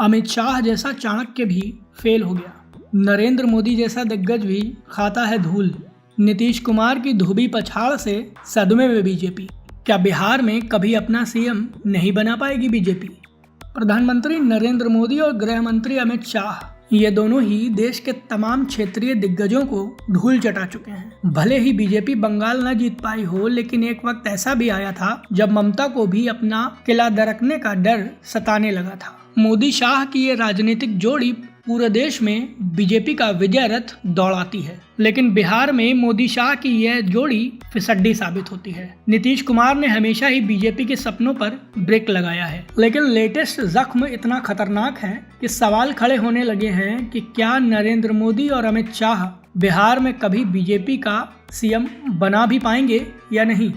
अमित शाह जैसा चाणक्य भी फेल हो गया। नरेंद्र मोदी जैसा दिग्गज भी खाता है धूल। नीतीश कुमार की धोबी पछाड़ से सदमे में बीजेपी। क्या बिहार में कभी अपना सीएम नहीं बना पाएगी बीजेपी? प्रधानमंत्री नरेंद्र मोदी और गृह मंत्री अमित शाह ये दोनों ही देश के तमाम क्षेत्रीय दिग्गजों को धूल चटा चुके हैं। भले ही बीजेपी बंगाल न जीत पाई हो, लेकिन एक वक्त ऐसा भी आया था जब ममता को भी अपना किला दरकने का डर सताने लगा था। मोदी शाह की ये राजनीतिक जोड़ी पूरे देश में बीजेपी का विजय रथ दौड़ाती है, लेकिन बिहार में मोदी शाह की यह जोड़ी फिसड्डी साबित होती है। नीतीश कुमार ने हमेशा ही बीजेपी के सपनों पर ब्रेक लगाया है, लेकिन लेटेस्ट जख्म इतना खतरनाक है कि सवाल खड़े होने लगे हैं कि क्या नरेंद्र मोदी और अमित शाह बिहार में कभी बीजेपी का सीएम बना भी पाएंगे या नहीं।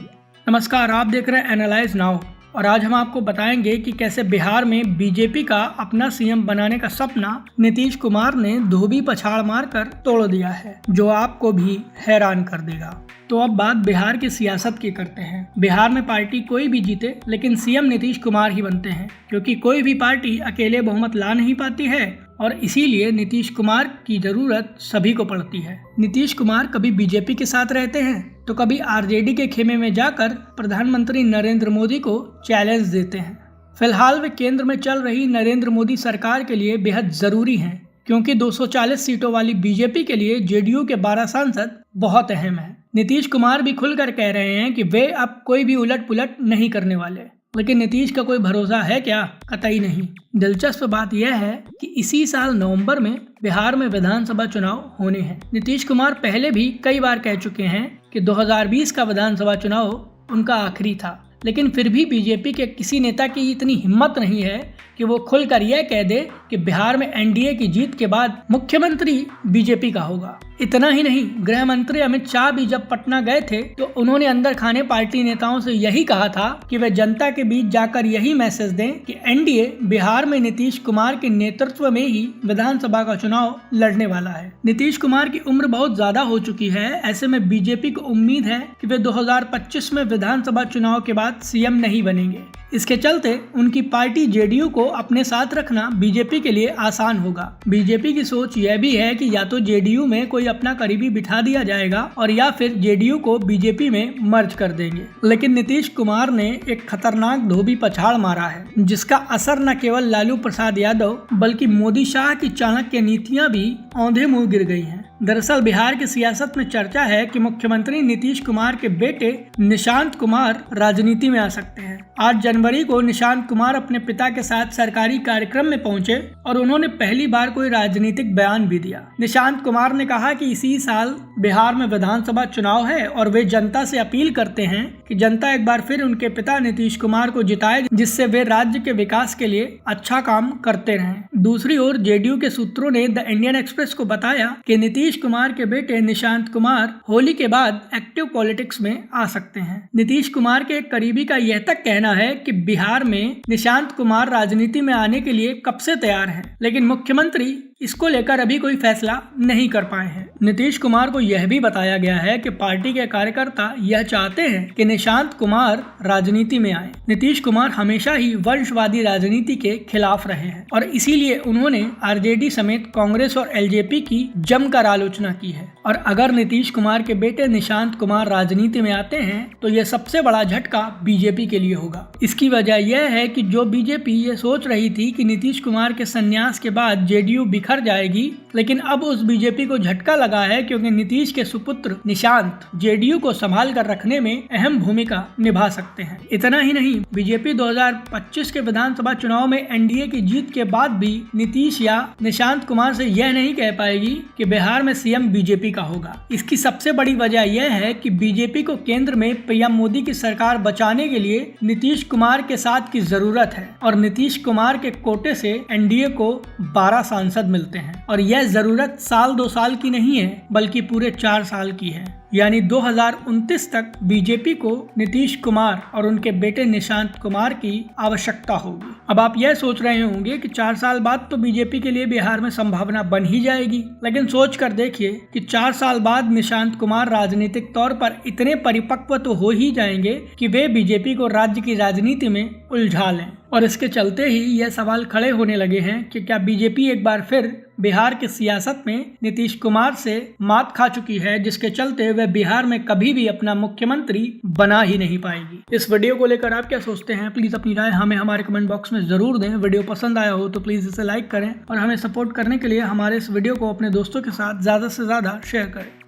नमस्कार, आप देख रहे हैं एनालाइज नाउ और आज हम आपको बताएंगे कि कैसे बिहार में बीजेपी का अपना सीएम बनाने का सपना नीतीश कुमार ने धोबी पछाड़ मारकर तोड़ दिया है, जो आपको भी हैरान कर देगा। तो अब बात बिहार की सियासत की करते हैं। बिहार में पार्टी कोई भी जीते, लेकिन सीएम नीतीश कुमार ही बनते हैं, क्योंकि कोई भी पार्टी अकेले बहुमत ला नहीं पाती है और इसीलिए नीतीश कुमार की जरूरत सभी को पड़ती है। नीतीश कुमार कभी बीजेपी के साथ रहते हैं तो कभी आरजेडी के खेमे में जाकर प्रधानमंत्री नरेंद्र मोदी को चैलेंज देते हैं। फिलहाल वे केंद्र में चल रही नरेंद्र मोदी सरकार के लिए बेहद जरूरी हैं, क्योंकि 240 सीटों वाली बीजेपी के लिए जेडीयू के 12 सांसद बहुत अहम हैं। नीतीश कुमार भी खुलकर कह रहे हैं कि वे अब कोई भी उलट पुलट नहीं करने वाले, लेकिन नीतीश का कोई भरोसा है क्या? कतई नहीं। दिलचस्प बात यह है कि इसी साल नवंबर में बिहार में विधानसभा चुनाव होने हैं। नीतीश कुमार पहले भी कई बार कह चुके हैं कि 2020 का विधानसभा चुनाव उनका आखिरी था, लेकिन फिर भी बीजेपी के किसी नेता की इतनी हिम्मत नहीं है कि वो खुलकर यह कह दे कि बिहार में एनडीए की जीत के बाद मुख्यमंत्री बीजेपी का होगा। इतना ही नहीं, गृह मंत्री अमित शाह भी जब पटना गए थे तो उन्होंने अंदर खाने पार्टी नेताओं से यही कहा था कि वे जनता के बीच जाकर यही मैसेज दें कि एनडीए बिहार में नीतीश कुमार के नेतृत्व में ही विधानसभा का चुनाव लड़ने वाला है। नीतीश कुमार की उम्र बहुत ज्यादा हो चुकी है, ऐसे में बीजेपी को उम्मीद है कि वे 2025 में विधानसभा चुनाव के बाद सीएम नहीं बनेंगे। इसके चलते उनकी पार्टी जेडीयू को अपने साथ रखना बीजेपी के लिए आसान होगा। बीजेपी की सोच यह भी है कि या तो जेडीयू में कोई अपना करीबी बिठा दिया जाएगा और या फिर जेडीयू को बीजेपी में मर्ज कर देंगे। लेकिन नीतीश कुमार ने एक खतरनाक धोबी पछाड़ मारा है, जिसका असर न केवल लालू प्रसाद यादव बल्कि मोदी शाह की चाणक्य नीतियां भी औंधे मुंह गिर गई हैं। दरअसल बिहार की सियासत में चर्चा है कि मुख्यमंत्री नीतीश कुमार के बेटे निशांत कुमार राजनीति में आ सकते हैं। 8 जनवरी को निशांत कुमार अपने पिता के साथ सरकारी कार्यक्रम में पहुंचे और उन्होंने पहली बार कोई राजनीतिक बयान भी दिया। निशांत कुमार ने कहा कि इसी साल बिहार में विधानसभा चुनाव है और वे जनता से अपील करते हैं कि जनता एक बार फिर उनके पिता नीतीश कुमार को जिताए, जिससे वे राज्य के विकास के लिए अच्छा काम करते रहें। दूसरी ओर जेडीयू के सूत्रों ने द इंडियन एक्सप्रेस को बताया कि नीतीश कुमार के बेटे निशांत कुमार होली के बाद एक्टिव पॉलिटिक्स में आ सकते हैं। नीतीश कुमार के एक करीबी का यह तक कहना है कि बिहार में निशांत कुमार राजनीति में आने के लिए कब से तैयार हैं, लेकिन मुख्यमंत्री इसको लेकर अभी कोई फैसला नहीं कर पाए हैं। नीतीश कुमार को यह भी बताया गया है कि पार्टी के कार्यकर्ता यह चाहते हैं कि निशांत कुमार राजनीति में आए। नीतीश कुमार हमेशा ही वंशवादी राजनीति के खिलाफ रहे हैं और इसीलिए उन्होंने आरजेडी समेत कांग्रेस और एलजेपी की जमकर आलोचना की है। और अगर नीतीश कुमार के बेटे निशांत कुमार राजनीति में आते हैं तो यह सबसे बड़ा झटका बीजेपी के लिए होगा। इसकी वजह यह है कि जो बीजेपी ये सोच रही थी कि नीतीश कुमार के संन्यास के बाद जेडीयू बिखर जाएगी, लेकिन अब उस बीजेपी को झटका लगा है, क्योंकि नीतीश के सुपुत्र निशांत जेडीयू को संभाल कर रखने में अहम भूमिका निभा सकते हैं। इतना ही नहीं, बीजेपी 2025 के विधानसभा चुनाव में एनडीए की जीत के बाद भी नीतीश या निशांत कुमार से यह नहीं कह पाएगी कि बिहार में सीएम बीजेपी का होगा। इसकी सबसे बड़ी वजह यह है कि बीजेपी को केंद्र में पीएम मोदी की सरकार बचाने के लिए नीतीश कुमार के साथ की जरूरत है और नीतीश कुमार के कोटे से एनडीए को 12 सांसद मिलते हैं और यह जरूरत साल 2 साल की नहीं है, बल्कि पूरे 4 साल की है। यानी 2029 तक बीजेपी को नीतीश कुमार और उनके बेटे निशांत कुमार की आवश्यकता होगी। अब आप यह सोच रहे होंगे कि 4 साल बाद तो बीजेपी के लिए बिहार में संभावना बन ही जाएगी, लेकिन सोच कर देखिए कि 4 साल बाद निशांत कुमार राजनीतिक तौर पर इतने परिपक्व तो हो ही जाएंगे कि वे बीजेपी को राज्य की राजनीति में उलझा लें। और इसके चलते ही यह सवाल खड़े होने लगे हैं कि क्या बीजेपी एक बार फिर बिहार की सियासत में नीतीश कुमार से मात खा चुकी है, जिसके चलते वह बिहार में कभी भी अपना मुख्यमंत्री बना ही नहीं पाएगी। इस वीडियो को लेकर आप क्या सोचते हैं, प्लीज अपनी राय हमें हमारे कमेंट बॉक्स में जरूर दें। वीडियो पसंद आया हो तो प्लीज इसे लाइक करें और हमें सपोर्ट करने के लिए हमारे इस वीडियो को अपने दोस्तों के साथ ज्यादा से ज्यादा शेयर करें।